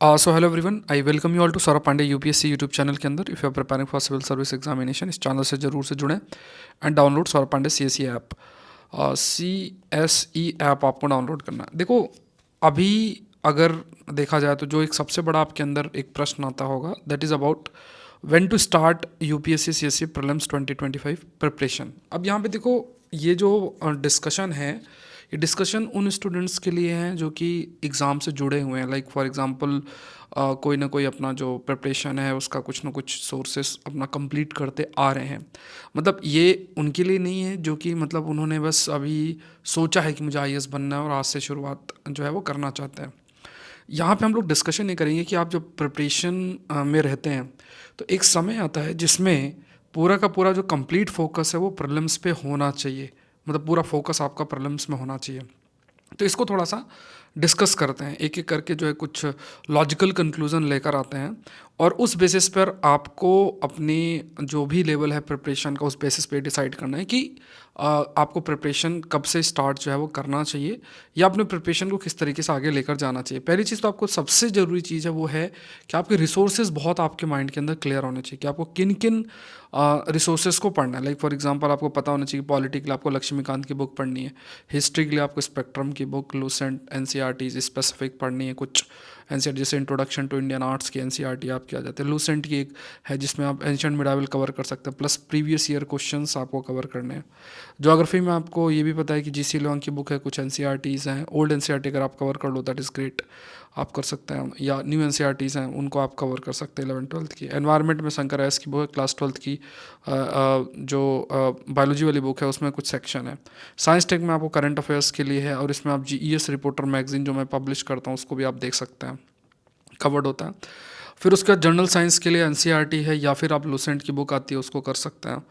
So hello everyone, I welcome you all to Saurabh Pandey UPSC YouTube channel के अंदर। If you are preparing for civil service examination, इस चैनल से जरूर से जुड़ें and download Saurabh Pandey C S E app. C S E app आपको download करना है। देखो, अभी अगर देखा जाए तो जो एक सबसे बड़ा आपके अंदर एक प्रश्न आता होगा, that is about when to start UPSC CSC prelims 2025 preparation. अब यहाँ पे देखो, ये जो डिस्कशन है, ये डिस्कशन उन स्टूडेंट्स के लिए हैं जो कि एग्ज़ाम से जुड़े हुए हैं। लाइक फॉर एग्ज़ाम्पल कोई ना कोई अपना जो प्रिपरेशन है उसका कुछ ना कुछ सोर्सेस अपना कंप्लीट करते आ रहे हैं। मतलब ये उनके लिए नहीं है जो कि मतलब उन्होंने बस अभी सोचा है कि मुझे आईएएस बनना है और आज से शुरुआत जो है वो करना चाहते हैं। यहाँ पे हम लोग डिस्कशन ये करेंगे कि आप जब प्रिपरेशन में रहते हैं तो एक समय आता है जिसमें पूरा का पूरा जो कंप्लीट फोकस है वो प्रीलिम्स पे होना चाहिए। मतलब पूरा फोकस आपका प्रीलिम्स में होना चाहिए। तो इसको थोड़ा सा डिस्कस करते हैं, एक एक करके जो है कुछ लॉजिकल कंक्लूजन लेकर आते हैं और उस बेसिस पर आपको अपनी जो भी लेवल है प्रिपरेशन का, उस बेसिस पे डिसाइड करना है कि आपको प्रिपरेशन कब से स्टार्ट जो है वो करना चाहिए या अपने प्रिपरेशन को किस तरीके से आगे लेकर जाना चाहिए। पहली चीज़ तो आपको सबसे ज़रूरी चीज़ है वो है कि आपके रिसोर्सेज बहुत आपके माइंड के अंदर क्लियर होने चाहिए कि आपको किन किन रिसोर्सेज को पढ़ना है। लाइक फॉर एग्जांपल आपको पता होना चाहिए, पॉलिटी के लिए आपको लक्ष्मीकांत की बुक पढ़नी है, हिस्ट्री के लिए आपको स्पेक्ट्रम की बुक, लूसेंट एनसीईआरटी स्पेसिफिक पढ़नी है, कुछ एनसीईआरटी जैसे इंट्रोडक्शन टू इंडियन आर्ट्स की एनसीईआरटी आपकी आ जाती है। लूसेंट की एक है जिसमें आप एंशिएंट मिडाइवल कवर कर सकते हैं, प्लस प्रीवियस ईयर क्वेश्चंस आपको कवर करने हैं। ज्योग्राफी में आपको ये भी पता है कि जीसी लोंग की बुक है, कुछ एनसीईआरटीज़ हैं, ओल्ड एनसीईआरटी अगर आप कवर कर लो दैट इज़ ग्रेट, आप कर सकते हैं, या न्यू एनसीईआरटीज़ हैं उनको आप कवर कर सकते हैं 11th-12th की। एनवायरनमेंट में शंकर एस की बुक है, क्लास 12th की जो बायोलॉजी वाली बुक है उसमें कुछ सेक्शन है। साइंस टेक में आपको करंट अफेयर्स के लिए है और इसमें आप जीईएस रिपोर्टर मैगजीन जो मैं पब्लिश करता हूँ उसको भी आप देख सकते हैं, कवर्ड होता है। फिर उसके बाद जनरल साइंस के लिए एनसीईआरटी है या फिर आप लूसेंट की बुक आती है उसको कर सकते हैं।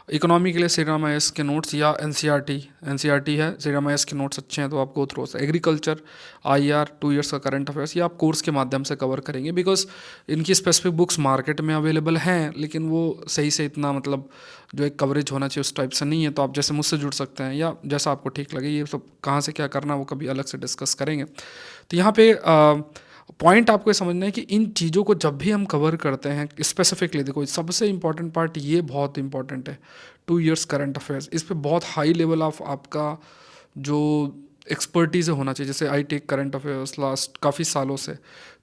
इकोनॉमी के लिए श्री राम आई के नोट्स या एनसीईआरटी है, श्री राम आई के नोट्स अच्छे हैं तो आप गो थ्रू हो सकते हैं। एग्रीकल्चर आईआर 2 ईयर्स का करंट अफेयर्स, ये आप कोर्स के माध्यम से कवर करेंगे बिकॉज इनकी स्पेसिफिक बुक्स मार्केट में अवेलेबल हैं लेकिन वो सही से इतना मतलब जो एक कवरेज होना चाहिए उस टाइप से नहीं है। तो आप जैसे मुझसे जुड़ सकते हैं या जैसा आपको ठीक लगे, ये सब कहाँ से क्या करना वो कभी अलग से डिस्कस करेंगे। तो यहाँ पे पॉइंट आपको ये समझना है कि इन चीज़ों को जब भी हम कवर करते हैं स्पेसिफिकली, देखो सबसे इंपॉर्टेंट पार्ट ये बहुत इंपॉर्टेंट है, 2 ईयर्स करंट अफेयर्स। इस पे बहुत हाई लेवल ऑफ आपका जो एक्सपर्टीज़ होना चाहिए। जैसे I take current affairs last काफ़ी सालों से,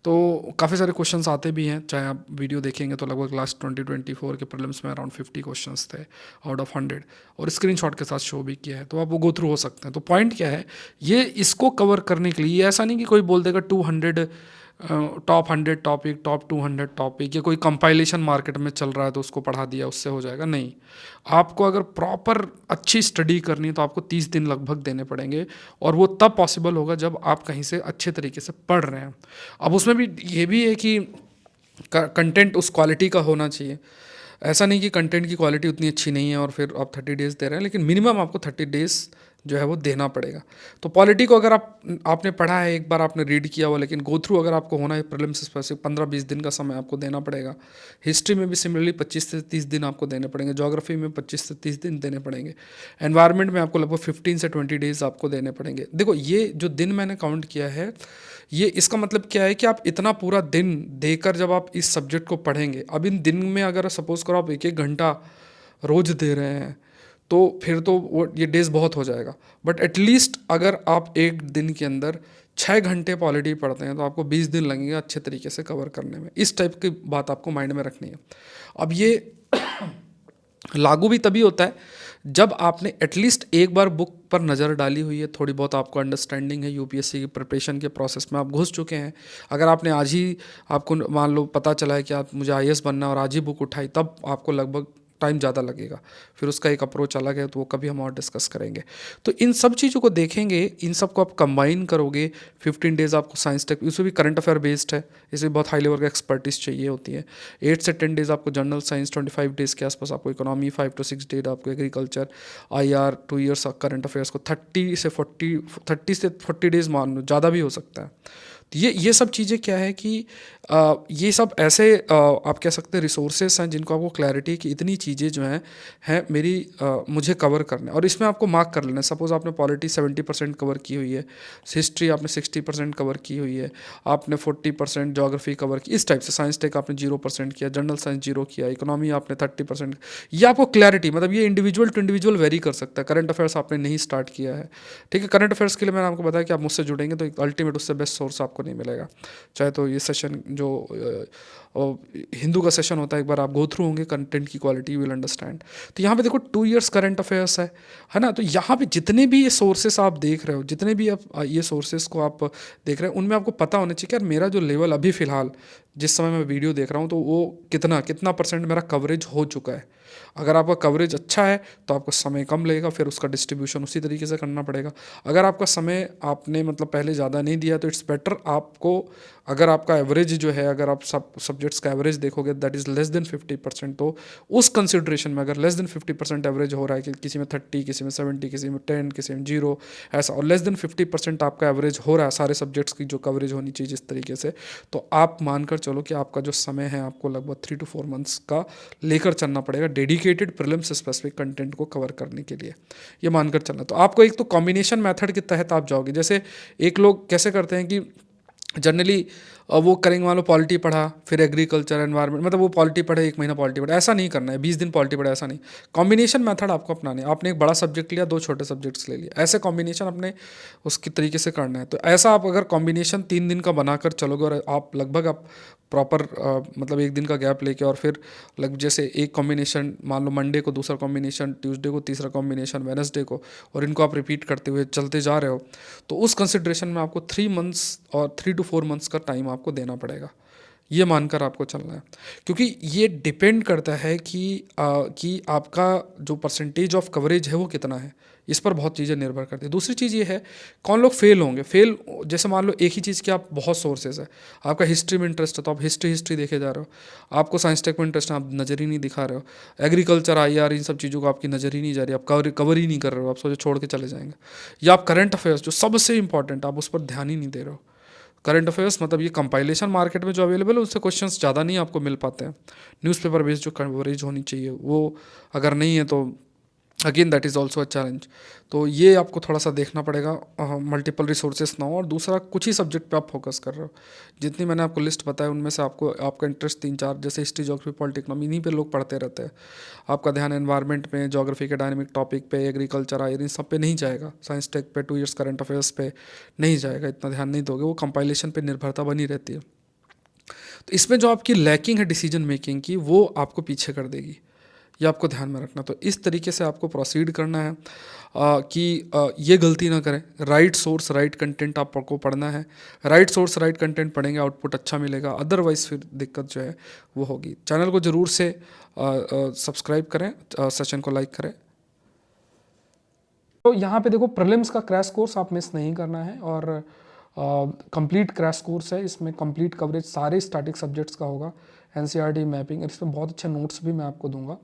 तो काफ़ी सारे क्वेश्चंस आते भी हैं, चाहे आप वीडियो देखेंगे तो लगभग लास्ट 2024 के प्रीलिम्स में अराउंड 50 क्वेश्चंस थे आउट ऑफ 100 और स्क्रीनशॉट के साथ शो भी किया है, तो आप वो गो थ्रू हो सकते हैं। तो पॉइंट क्या है, ये इसको कवर करने के लिए ये ऐसा नहीं कि कोई बोल देगा 200 टॉप 100 टॉपिक, टॉप 200 टॉपिक, या कोई कंपाइलेशन मार्केट में चल रहा है तो उसको पढ़ा दिया उससे हो जाएगा, नहीं। आपको अगर प्रॉपर अच्छी स्टडी करनी है तो आपको 30 दिन लगभग देने पड़ेंगे और वो तब पॉसिबल होगा जब आप कहीं से अच्छे तरीके से पढ़ रहे हैं। अब उसमें भी ये भी है कि कंटेंट उस क्वालिटी का होना चाहिए। ऐसा नहीं कि कंटेंट की क्वालिटी उतनी अच्छी नहीं है और फिर आप 30 डेज़ दे रहे हैं, लेकिन मिनिमम आपको 30 डेज़ जो है वो देना पड़ेगा। तो पॉलिटी को अगर आपने पढ़ा है, एक बार आपने रीड किया हुआ, लेकिन गो थ्रू अगर आपको होना है प्रीलिम्स स्पेसिफिक 15-20 दिन का समय आपको देना पड़ेगा। हिस्ट्री में भी सिमिलरली 25 से 30 दिन आपको देने पड़ेंगे, ज्योग्राफी में 25 से 30 दिन देने पड़ेंगे, एनवायरनमेंट में आपको लगभग 15 से 20 डेज़ आपको देने पड़ेंगे। देखो ये जो दिन मैंने काउंट किया है, ये इसका मतलब क्या है कि आप इतना पूरा दिन देकर जब आप इस सब्जेक्ट को पढ़ेंगे, अब इन दिन में अगर सपोज़ करो आप 1-1 घंटा रोज़ दे रहे हैं तो फिर तो वो ये डेज़ बहुत हो जाएगा। बट एटलीस्ट अगर आप एक दिन के अंदर 6 घंटे पॉलिटी पढ़ते हैं तो आपको 20 दिन लगेंगे अच्छे तरीके से कवर करने में। इस टाइप की बात आपको माइंड में रखनी है। अब ये लागू भी तभी होता है जब आपने एटलीस्ट एक बार बुक पर नज़र डाली हुई है, थोड़ी बहुत आपको अंडरस्टैंडिंग है, यूपीएससी की प्रिपरेशन के प्रोसेस में आप घुस चुके हैं। अगर आपने आज ही आपको मान लो पता चला है कि आप मुझे आईएएस बनना है और आज ही बुक उठाई, तब आपको लगभग टाइम ज़्यादा लगेगा। फिर उसका एक अप्रोच अलग है तो वो कभी हम और डिस्कस करेंगे। तो इन सब चीज़ों को देखेंगे, इन सब को आप कंबाइन करोगे। 15 डेज़ आपको साइंस टेक, इसमें भी करंट अफेयर बेस्ड है, इसमें बहुत हाई लेवल का एक्सपर्टीज चाहिए होती है। 8 से 10 डेज़ आपको जनरल साइंस, 25 डेज़ के आसपास आपको इकोनॉमी, 5 to 6 डेज आपको agriculture, IR 2 years current affairs को 30 से 40 डेज़ मान लो, ज़्यादा भी हो सकता है। तो ये सब चीज़ें क्या है कि ये सब ऐसे आप कह सकते हैं रिसोर्सेस हैं जिनको आपको क्लैरिटी है कि इतनी चीज़ें जो हैं मेरी मुझे कवर करना है, और इसमें आपको मार्क कर लेना है। सपोज़ आपने पॉलिटी 70% कवर की हुई है, हिस्ट्री आपने 60% कवर की हुई है, आपने 40% जोग्राफी कवर की, इस टाइप से साइंस टेक आपने 0% किया, जनरल साइंस 0 किया, इकोनॉमी आपने 30%। ये आपको क्लैरिटी, मतलब ये इंडिविजुअल टू इंडिविजुअल वेरी कर सकता है। करंट अफेयर्स आपने नहीं स्टार्ट किया है, ठीक है, करंट अफेयर्स के लिए मैंने आपको बताया कि आप मुझसे जुड़ेंगे तो अल्टीमेट उससे बेस्ट सोर्स आपको नहीं मिलेगा। चाहे तो ये सेशन जो हिंदू का सेशन होता है, एक बार आप गो थ्रू होंगे कंटेंट की क्वालिटी, यू विल अंडरस्टैंड। तो यहाँ पे देखो 2 इयर्स करंट अफेयर्स है ना। तो यहाँ पे जितने भी ये सोर्सेस आप देख रहे हो, जितने भी आप ये सोर्सेस को आप देख रहे हो, उनमें आपको पता होना चाहिए कि यार मेरा जो लेवल अभी फ़िलहाल जिस समय मैं वीडियो देख रहा हूँ तो वो कितना कितना परसेंट मेरा कवरेज हो चुका है। अगर आपका कवरेज अच्छा है तो आपको समय कम लगेगा, फिर उसका डिस्ट्रीब्यूशन उसी तरीके से करना पड़ेगा। अगर आपका समय आपने मतलब पहले ज़्यादा नहीं दिया तो इट्स बेटर आपको, अगर आपका एवरेज जो है, अगर आप सब सब्जेक्ट्स का एवरेज देखोगे दैट इज़ लेस देन 50%, तो उस कंसिड्रेशन में अगर लेस देन 50% एवरेज हो रहा है कि किसी में 30, किसी में 70, किसी में 10, किसी में 0, ऐसा, और लेस देन 50% आपका एवरेज हो रहा है सारे सब्जेक्ट्स की जो कवरेज होनी चाहिए जिस तरीके से, तो आप मानकर चलो कि आपका जो समय है आपको लगभग 3 to 4 मंथ्स का लेकर चलना पड़ेगा डेडिकेटेड प्रीलिम्स स्पेसिफिक कंटेंट को कवर करने के लिए। ये मानकर चलना, तो आपको एक तो कॉम्बिनेशन मेथड के तहत आप जाओगे। जैसे एक लोग कैसे करते हैं कि जनरली वो करेंगे, मान लो पॉलिटी पढ़ा, फिर एग्रीकल्चर एनवायरनमेंट, मतलब वो पॉलिटी पढ़े 1 महीना पॉलिटी पढ़े, ऐसा नहीं करना है, 20 दिन पॉलिटी पढ़े, ऐसा नहीं। कॉम्बिनेशन मेथड आपको अपनाने, आपने एक बड़ा सब्जेक्ट लिया, 2 छोटे सब्जेक्ट्स ले लिया, ऐसे कॉम्बिनेशन अपने उसकी तरीके से करना है। तो ऐसा आप अगर कॉम्बिनेशन 3 दिन का बनाकर चलोगे और आप लगभग आप प्रॉपर मतलब 1 दिन का गैप लेके, और फिर लग जैसे एक कॉम्बिनेशन मान लो मंडे को, दूसरा कॉम्बिनेशन ट्यूसडे को, तीसरा कॉम्बिनेशन वेडनेसडे को, और इनको आप रिपीट करते हुए चलते जा रहे हो, तो उस कंसिड्रेशन में आपको 3 मंथ्स और 3 to 4 मंथ्स का टाइम आपको देना पड़ेगा। ये मानकर आपको चलना है, क्योंकि ये डिपेंड करता है कि आपका जो परसेंटेज ऑफ कवरेज है वो कितना है, इस पर बहुत चीज़ें निर्भर करती है। दूसरी चीज़ ये है कौन लोग फेल होंगे। फेल जैसे मान लो एक ही चीज़ के आप बहुत सोर्सेज है, आपका हिस्ट्री में इंटरेस्ट है तो आप हिस्ट्री देखे जा रहे हो, आपको साइंस टेक में इंटरेस्ट है आप नज़र ही नहीं दिखा रहे हो, एग्रीकल्चर IR इन सब चीज़ों को आपकी नज़र ही नहीं जा रही, आप कवर ही नहीं कर रहे हो, आप सोचो छोड़ के चले जाएंगे। या आप करंट अफेयर्स जो सबसे इंपॉर्टेंट, आप उस पर ध्यान ही नहीं दे रहे हो। करंट अफेयर्स मतलब ये कंपाइलेशन मार्केट में जो अवेलेबल है उससे क्वेश्चंस ज़्यादा नहीं आपको मिल पाते हैं। न्यूज़पेपर बेस्ड जो कवरेज होनी चाहिए वो अगर नहीं है तो again that is also a challenge. तो ये आपको थोड़ा सा देखना पड़ेगा, मल्टीपल रिसोर्सेस ना हो, और दूसरा कुछ ही सब्जेक्ट पे आप फोकस कर रहे हो। जितनी मैंने आपको लिस्ट बताया उनमें से आपको आपका इंटरेस्ट 3 4, जैसे हिस्ट्री जोग्राफी पॉलिटी इकोनॉमी, इन्हीं पे लोग पढ़ते रहते हैं। आपका ध्यान एनवायरनमेंट में, जोग्राफी के डायनेमिक टॉपिक पे, एग्रीकल्चर इन सब पे नहीं जाएगा, साइंस टेक पे, 2 इयर्स करंट अफेयर्स पे नहीं जाएगा, इतना ध्यान नहीं दोगे, वो कंपाइलेशन पे निर्भरता बनी रहती है। तो इसमें जो आपकी लैकिंग है डिसीजन मेकिंग की, वो आपको पीछे कर देगी, ये आपको ध्यान में रखना। तो इस तरीके से आपको प्रोसीड करना है कि ये गलती ना करें। राइट सोर्स राइट कंटेंट आपको पढ़ना है, राइट सोर्स राइट कंटेंट पढ़ेंगे आउटपुट अच्छा मिलेगा, अदरवाइज़ फिर दिक्कत जो है वो होगी। चैनल को ज़रूर से सब्सक्राइब करें, सेशन को लाइक करें। तो यहाँ पे देखो प्रीलिम्स का क्रैश कोर्स आप मिस नहीं करना है, और कंप्लीट क्रैश कोर्स है, इसमें कंप्लीट कवरेज सारे स्टैटिक सब्जेक्ट्स का होगा, NCERT मैपिंग, इसमें बहुत अच्छे नोट्स भी मैं आपको दूंगा,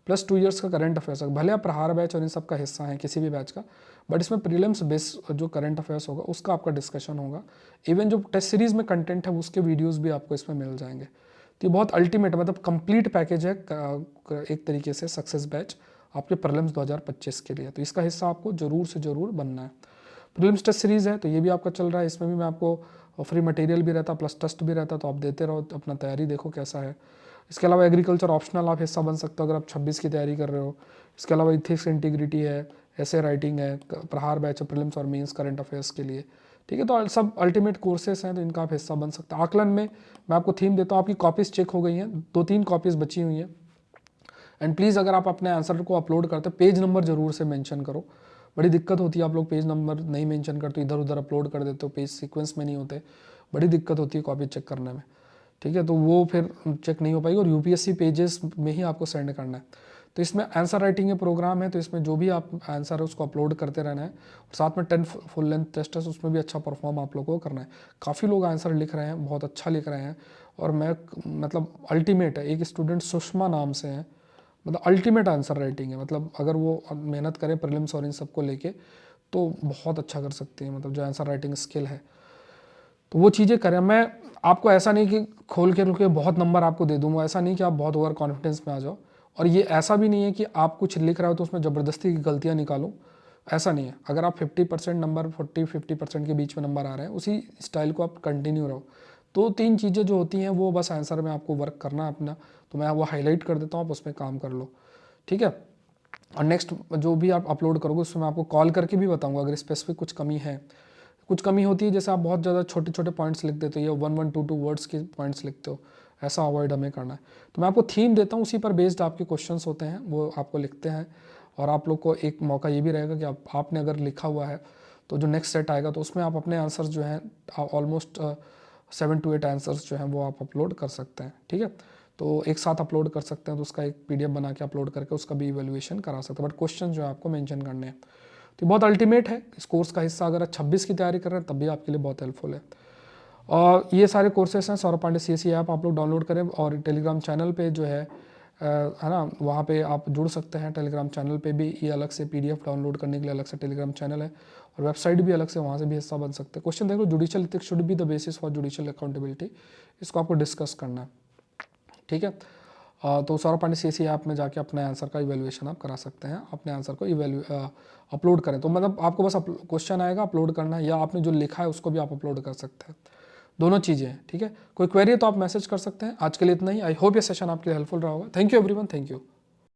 प्लस 2 इयर्स का करंट अफेयर्स। भले आप प्रहार बैच और इन सब का हिस्सा हैं किसी भी बैच का, बट इसमें प्रीलिम्स बेस जो करंट अफेयर्स होगा उसका आपका डिस्कशन होगा। इवन जो टेस्ट सीरीज में कंटेंट है उसके वीडियोस भी आपको इसमें मिल जाएंगे। तो ये बहुत अल्टीमेट मतलब कंप्लीट पैकेज है एक तरीके से सक्सेस बैच आपके प्रीलिम्स 2025 के लिए। तो इसका हिस्सा आपको ज़रूर से ज़रूर बनना है। प्रीलिम्स टेस्ट सीरीज़ है तो ये भी आपका चल रहा है, इसमें भी मैं आपको फ्री मटेरियल भी रहता प्लस टेस्ट भी रहता, तो आप देते रहो, तो अपना तैयारी देखो कैसा है। इसके अलावा एग्रीकल्चर ऑप्शनल आप हिस्सा बन सकते हो अगर आप 26 की तैयारी कर रहे हो। इसके अलावा इथिक्स इंटीग्रिटी है, ऐसे राइटिंग है, प्रहार बैच है प्रीलिम्स और मेंस करंट अफेयर्स के लिए, ठीक है। तो सब अल्टीमेट कोर्सेस हैं तो इनका आप हिस्सा बन सकते हैं। आकलन में मैं आपको थीम देता हूँ, आपकी कॉपीज़ चेक हो गई हैं, 2-3 कॉपीज़ बची हुई हैं, एंड प्लीज़ अगर आप अपने आंसर को अपलोड करते पेज नंबर ज़रूर से मेंशन करो। बड़ी दिक्कत होती है, आप लोग पेज नंबर नहीं मेंशन करते, इधर उधर अपलोड कर देते हो, पेज सीक्वेंस में नहीं होते, बड़ी दिक्कत होती है कॉपी चेक करने में, ठीक है। तो वो फिर चेक नहीं हो पाएगी, और UPSC पेजेस में ही आपको सेंड करना है। तो इसमें आंसर राइटिंग के प्रोग्राम है, तो इसमें जो भी आप आंसर है उसको अपलोड करते रहना है, और साथ में 10 फुल लेंथ टेस्ट है उसमें भी अच्छा परफॉर्म आप लोगों को करना है। काफ़ी लोग आंसर लिख रहे हैं, बहुत अच्छा लिख रहे हैं, और मैं मतलब अल्टीमेट है। एक स्टूडेंट सुषमा नाम से हैं, मतलब अल्टीमेट आंसर राइटिंग है, मतलब अगर वो मेहनत करें प्रीलिम्स और इन सबको लेके तो बहुत अच्छा कर सकते हैं, मतलब जो आंसर राइटिंग स्किल है। तो वो चीज़ें करें। मैं आपको ऐसा नहीं कि खोल के बहुत नंबर आपको दे दूँगा, ऐसा नहीं कि आप बहुत ओवर कॉन्फिडेंस में आ जाओ, और ये ऐसा भी नहीं है कि आप कुछ लिख रहे हो तो उसमें ज़बरदस्ती की गलतियाँ निकालो, ऐसा नहीं है। अगर आप 50% नंबर 40-50% के बीच में नंबर आ रहे हैं, उसी स्टाइल को आप कंटिन्यू रहो। तो 3 चीज़ें जो होती हैं वो बस आंसर में आपको वर्क करना है अपना, तो मैं वो हाईलाइट कर देता हूँ, आप उस पर काम कर लो, ठीक है। और नेक्स्ट जो भी आप अपलोड करोगे उसमें मैं आपको कॉल करके भी बताऊंगा अगर स्पेसिफिक कुछ कमी है। कुछ कमी होती है जैसे आप बहुत ज़्यादा छोटे छोटे पॉइंट्स लिख देते हो या 1-1, 2-2 वर्ड्स के पॉइंट्स लिखते हो, ऐसा अवॉइड हमें करना है। तो मैं आपको थीम देता हूँ, उसी पर बेस्ड आपके क्वेश्चंस होते हैं, वो आपको लिखते हैं। और आप लोग को एक मौका ये भी रहेगा कि आपने अगर लिखा हुआ है तो जो नेक्स्ट सेट आएगा तो उसमें आप अपने आंसर्स जो हैं ऑलमोस्ट 7 to 8 आंसर्स जो हैं वो आप अपलोड कर सकते हैं, ठीक है। तो एक साथ अपलोड कर सकते हैं, तो उसका एक PDF बना के अपलोड करके उसका भी इवेल्युएशन करा सकते हैं, बट क्वेश्चन जो है आपको मेंशन करने हैं। तो बहुत अल्टीमेट है इस कोर्स का हिस्सा, अगर आप 26 की तैयारी कर रहे हैं तब भी आपके लिए बहुत हेल्पफुल है। और ये सारे कोर्सेस हैं सौरभ पांडे CSE ऐप आप लोग डाउनलोड करें, और टेलीग्राम चैनल पे जो है ना, वहाँ पे आप जुड़ सकते हैं। टेलीग्राम चैनल पे भी ये अलग से PDF डाउनलोड करने के लिए अलग से टेलीग्राम चैनल है, और वेबसाइट भी अलग से, वहाँ से भी हिस्सा बन सकते हैं। क्वेश्चन देख लो, judicial ethics should be the basis for judicial accountability, इसको आपको डिस्कस करना है, ठीक है। तो सौरभ पांडे CSE ऐप में जाके अपने आंसर का इवेल्युएशन आप करा सकते हैं, अपने आंसर को अपलोड करें। तो मतलब आपको बस क्वेश्चन आएगा, अपलोड करना है, या आपने जो लिखा है उसको भी आप अपलोड कर सकते हैं, दोनों चीज़ें हैं, ठीक है। कोई क्वेरी है तो आप मैसेज कर सकते हैं। आज के लिए इतना ही। आई होप ये सेशन आपके लिए हेल्पफुल रहा होगा। Thank you everyone, thank you.